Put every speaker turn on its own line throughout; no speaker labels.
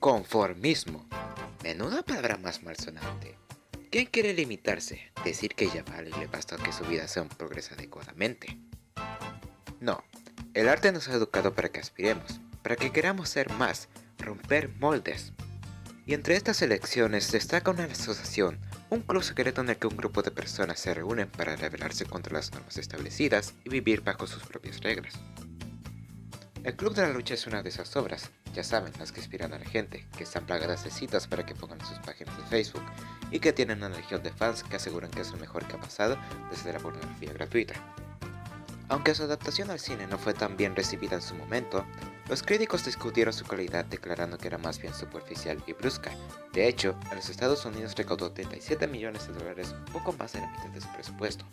Conformismo. Menuda palabra más malsonante. ¿Quién quiere limitarse? Decir que ya vale y le basta que su vida sea un progreso adecuadamente. No, el arte nos ha educado para que aspiremos, para que queramos ser más, romper moldes. Y entre estas elecciones destaca una asociación, un club secreto en el que un grupo de personas se reúnen para rebelarse contra las normas establecidas y vivir bajo sus propias reglas. El Club de la Lucha es una de esas obras, ya saben, las que inspiran a la gente, que están plagadas de citas para que pongan en sus páginas de Facebook, y que tienen una legión de fans que aseguran que es lo mejor que ha pasado desde la pornografía gratuita. Aunque su adaptación al cine no fue tan bien recibida en su momento, los críticos discutieron su calidad declarando que era más bien superficial y brusca. De hecho, en los Estados Unidos recaudó $37 millones, poco más de la mitad de su presupuesto.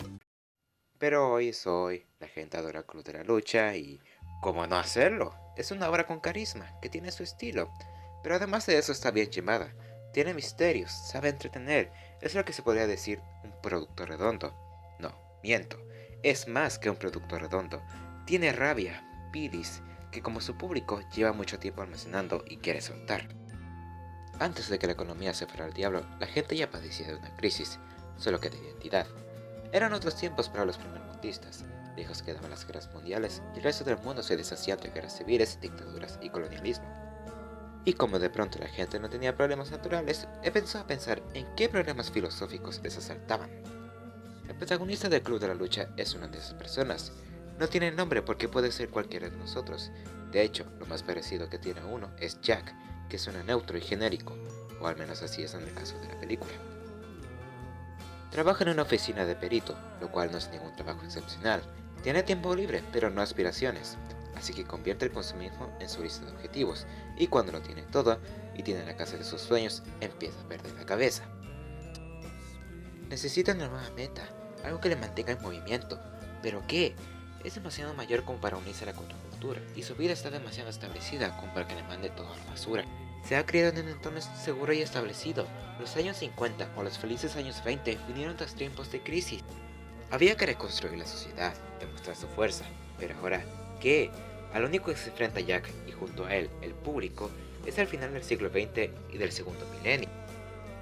Pero hoy es hoy, la gente adora el Club de la Lucha y... ¿cómo no hacerlo? Es una obra con carisma, que tiene su estilo. Pero además de eso está bien llevada. Tiene misterios, sabe entretener. Es lo que se podría decir un producto redondo. No, miento. Es más que un producto redondo. Tiene rabia, pidis, que como su público lleva mucho tiempo almacenando y quiere soltar. Antes de que la economía se fuera al diablo, la gente ya padecía de una crisis, solo que de identidad. Eran otros tiempos para los primermundistas. Lejos quedaban las guerras mundiales y el resto del mundo se deshacía entre guerras civiles, dictaduras y colonialismo. Y como de pronto la gente no tenía problemas naturales, empezó a pensar en qué problemas filosóficos les asaltaban. El protagonista del Club de la Lucha es una de esas personas. No tiene nombre porque puede ser cualquiera de nosotros. De hecho, lo más parecido que tiene a uno es Jack, que suena neutro y genérico, o al menos así es en el caso de la película. Trabaja en una oficina de perito, lo cual no es ningún trabajo excepcional. Tiene tiempo libre, pero no aspiraciones, así que convierte el consumismo en su lista de objetivos, y cuando lo tiene todo, y tiene la casa de sus sueños, empieza a perder la cabeza. Necesita una nueva meta, algo que le mantenga en movimiento. ¿Pero qué? Es demasiado mayor como para unirse a la contracultura, y su vida está demasiado establecida como para que le mande toda la basura. Se ha criado en un entorno seguro y establecido. Los años 50 o los felices años 20 vinieron tras tiempos de crisis. Había que reconstruir la sociedad, demostrar su fuerza, pero ahora, ¿qué? Al único que se enfrenta Jack y junto a él, el público, es al final del siglo XX y del segundo milenio.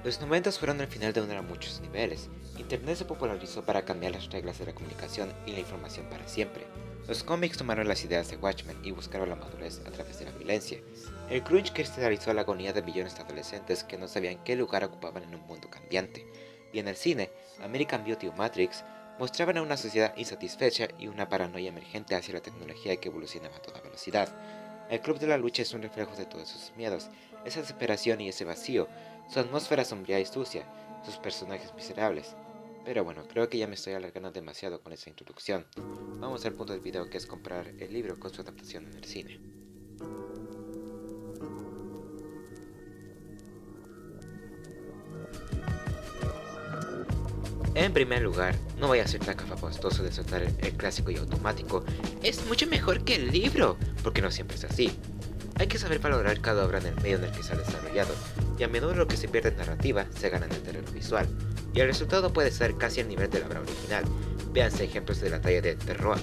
Los 90 fueron el final de una era a muchos niveles. Internet se popularizó para cambiar las reglas de la comunicación y la información para siempre. Los cómics tomaron las ideas de Watchmen y buscaron la madurez a través de la violencia. El grunge cristalizó la agonía de millones de adolescentes que no sabían qué lugar ocupaban en un mundo cambiante. Y en el cine, American Beauty o Matrix mostraban a una sociedad insatisfecha y una paranoia emergente hacia la tecnología que evolucionaba a toda velocidad. El Club de la Lucha es un reflejo de todos esos miedos, esa desesperación y ese vacío, su atmósfera sombría y sucia, sus personajes miserables. Pero bueno, creo que ya me estoy alargando demasiado con esta introducción. Vamos al punto del video, que es comparar el libro con su adaptación en el cine. En primer lugar, no voy a ser tan cafapostoso de soltar el clásico y automático. Es mucho mejor que el libro, porque no siempre es así. Hay que saber valorar cada obra en el medio en el que se ha desarrollado, y a menudo lo que se pierde en narrativa se gana en el terreno visual, y el resultado puede ser casi al nivel de la obra original. Véanse ejemplos de la talla de The Road.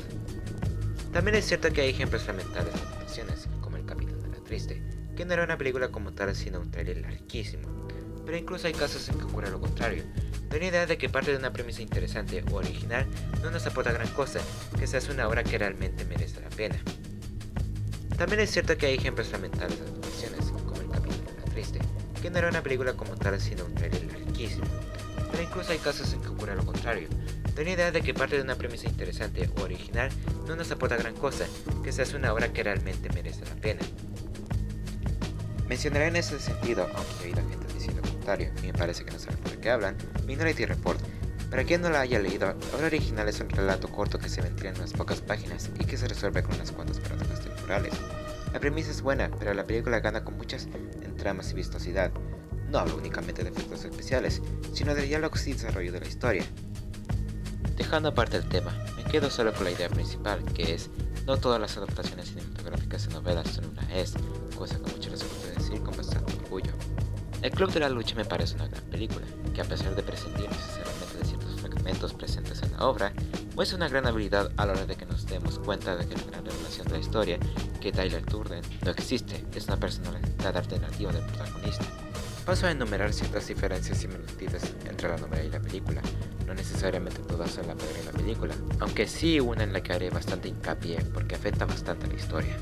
También es cierto que hay ejemplos lamentables de adaptaciones, como El Capitán de la Triste, que no era una película como tal sino un trailer larguísimo. Pero incluso hay casos en que ocurre lo contrario. Da una idea de que parte de una premisa interesante o original no nos aporta gran cosa, que se hace una obra que realmente merece la pena. También es cierto que hay ejemplos lamentables de adaptaciones, como El Capitán de la Triste, que no era una película como tal sino un trailer larguísimo. Pero incluso hay casos en que ocurre lo contrario. Da una idea de que parte de una premisa interesante o original no nos aporta gran cosa, que se hace una obra que realmente merece la pena. Mencionaré en ese sentido, aunque he oído a gente diciendo lo contrario, y me parece que no saben por qué hablan, Minority Report. Para quien no la haya leído, la obra original es un relato corto que se vendría en unas pocas páginas y que se resuelve con unas cuantas paradojas temporales. La premisa es buena, pero la película gana con muchas tramas y vistosidad. No hablo únicamente de efectos especiales, sino del diálogo y desarrollo de la historia. Dejando aparte el tema, me quedo solo con la idea principal, que es: no todas las adaptaciones cinematográficas de novelas son una cosa que muchos les gusta decir con bastante orgullo. El Club de la Lucha me parece una gran película, que a pesar de prescindir necesariamente de ciertos fragmentos elementos presentes en la obra, muestra una gran habilidad a la hora de que nos demos cuenta de que la gran revelación de la historia, que Tyler Durden no existe, es una personalidad alternativa del protagonista. Paso a enumerar ciertas diferencias y similitudes entre la novela y la película. No necesariamente todas son la peor en la película, aunque sí una en la que haré bastante hincapié porque afecta bastante a la historia.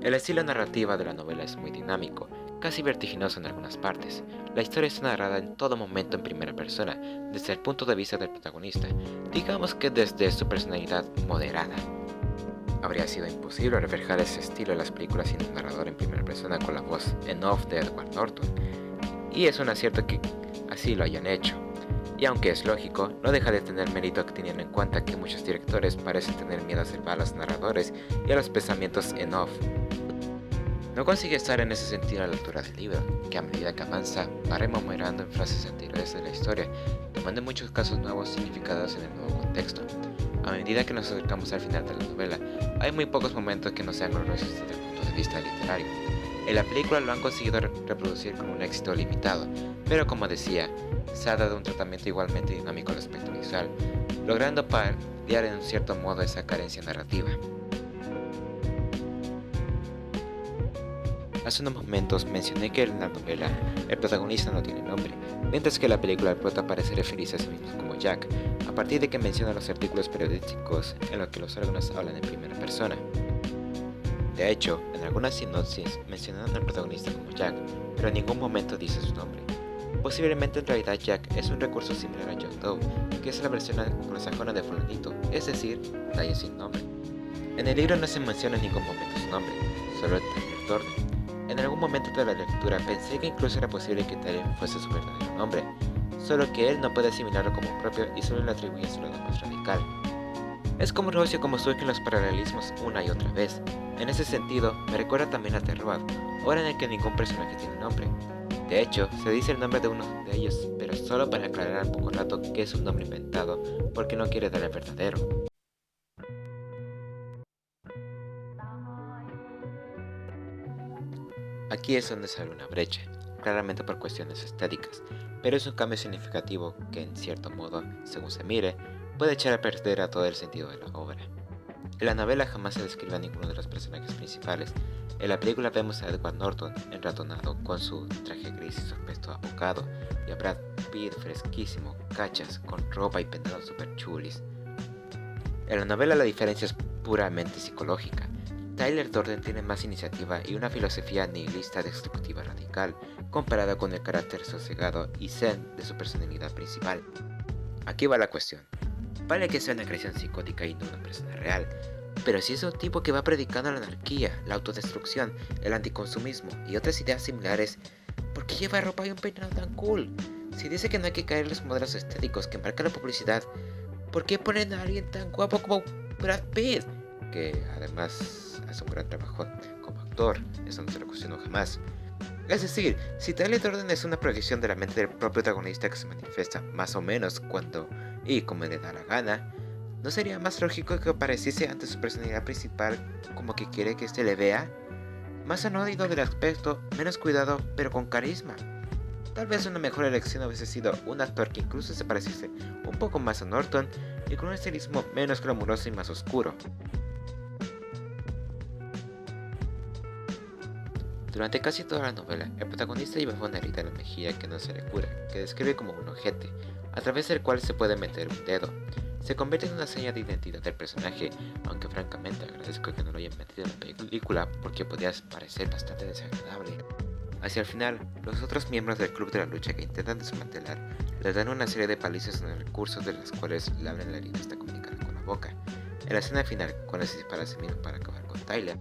El estilo narrativo de la novela es muy dinámico, casi vertiginoso en algunas partes. La historia es narrada en todo momento en primera persona, desde el punto de vista del protagonista, digamos que desde su personalidad moderada. Habría sido imposible reflejar ese estilo en las películas sin un narrador en primera persona con la voz en off de Edward Norton, y es un acierto que así lo hayan hecho. Y aunque es lógico, no deja de tener mérito teniendo en cuenta que muchos directores parecen tener miedo a observar a los narradores y a los pensamientos en off. No consigue estar en ese sentido a la altura del libro, que a medida que avanza va rememorizando en frases anteriores de la historia, tomando en muchos casos nuevos significados en el nuevo contexto. A medida que nos acercamos al final de la novela, hay muy pocos momentos que no sean gloriosos desde el punto de vista literario. En la película lo han conseguido reproducir con un éxito limitado, pero como decía, se ha dado un tratamiento igualmente dinámico al aspecto visual, logrando paliar en un cierto modo esa carencia narrativa. Hace unos momentos mencioné que en la novela el protagonista no tiene nombre, mientras que en la película el prota parece referirse a sí mismo como Jack, a partir de que menciona los artículos periodísticos en los que los órganos hablan en primera persona. De hecho, en algunas sinopsis mencionan al protagonista como Jack, pero en ningún momento dice su nombre. Posiblemente en realidad Jack es un recurso similar a John Doe, que es la versión anglosajona de fulanito, es decir, nadie sin nombre. En el libro no se menciona en ningún momento su nombre, solo el Tyler Durden. En algún momento de la lectura pensé que incluso era posible que Tyler fuese su verdadero nombre, solo que él no puede asimilarlo como propio y solo le atribuye su lado más radical. Es como negocio como surgen los paralelismos una y otra vez. En ese sentido, me recuerda también a The Road, obra en la que ningún personaje tiene nombre. De hecho, se dice el nombre de uno de ellos, pero solo para aclarar al poco rato que es un nombre inventado, porque no quiere dar el verdadero. Aquí es donde sale una brecha, claramente por cuestiones estéticas, pero es un cambio significativo que, en cierto modo, según se mire, puede echar a perder a todo el sentido de la obra. En la novela jamás se describe a ninguno de los personajes principales. En la película vemos a Edward Norton enratonado con su traje gris y su aspecto abocado, y a Brad Pitt fresquísimo, cachas, con ropa y peinados super chulis. En la novela la diferencia es puramente psicológica. Tyler Durden tiene más iniciativa y una filosofía nihilista destructiva radical, comparada con el carácter sosegado y zen de su personalidad principal. Aquí va la cuestión. Vale que sea una creación psicótica y no una persona real, pero si es un tipo que va predicando la anarquía, la autodestrucción, el anticonsumismo y otras ideas similares, ¿por qué lleva ropa y un peinado tan cool? Si dice que no hay que caer en los modelos estéticos que marca la publicidad, ¿por qué ponen a alguien tan guapo como Brad Pitt? Que además hace un gran trabajo como actor, eso no se lo cuestiono jamás. Es decir, si Tyler Durden es una proyección de la mente del propio protagonista que se manifiesta más o menos cuando y como le da la gana, ¿no sería más lógico que apareciese ante su personalidad principal como que quiere que se le vea? Más anódido del aspecto, menos cuidado, pero con carisma. Tal vez una mejor elección hubiese sido un actor que incluso se pareciese un poco más a Norton y con un estilismo menos glamuroso y más oscuro. Durante casi toda la novela, el protagonista lleva una herida en la mejilla que no se le cura, que describe como un ojete, a través del cual se puede meter un dedo. Se convierte en una seña de identidad del personaje, aunque francamente agradezco que no lo hayan metido en la película porque podía parecer bastante desagradable. Hacia el final, los otros miembros del club de la lucha que intentan desmantelar le dan una serie de palizas en el recurso de las cuales le abren la herida hasta comunicar con la boca. En la escena final, cuando se dispara a sí mismo para acabar con Tyler,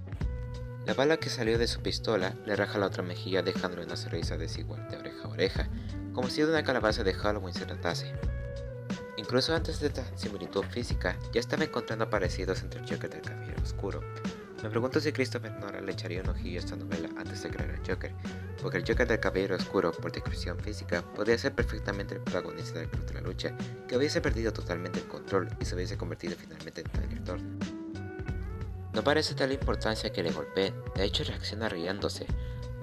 la bala que salió de su pistola le raja la otra mejilla dejándole una sonrisa desigual de oreja a oreja, como si de una calabaza de Halloween se tratase. Incluso antes de esta similitud física, ya estaba encontrando parecidos entre el Joker del Caballero Oscuro. Me pregunto si Christopher Nolan le echaría un ojillo a esta novela antes de crear el Joker, porque el Joker del Caballero Oscuro, por descripción física, podría ser perfectamente el protagonista del club de la lucha, que hubiese perdido totalmente el control y se hubiese convertido finalmente en Tyler Durden. No parece darle importancia que le golpeen, de hecho reacciona riéndose,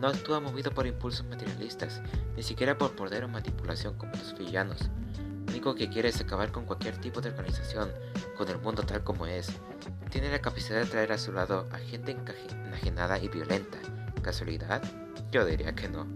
No actúa movido por impulsos materialistas, ni siquiera por poder o manipulación como los villanos. Lo único que quiere es acabar con cualquier tipo de organización, con el mundo tal como es. Tiene la capacidad de traer a su lado a gente enajenada y violenta. ¿Casualidad? Yo diría que no.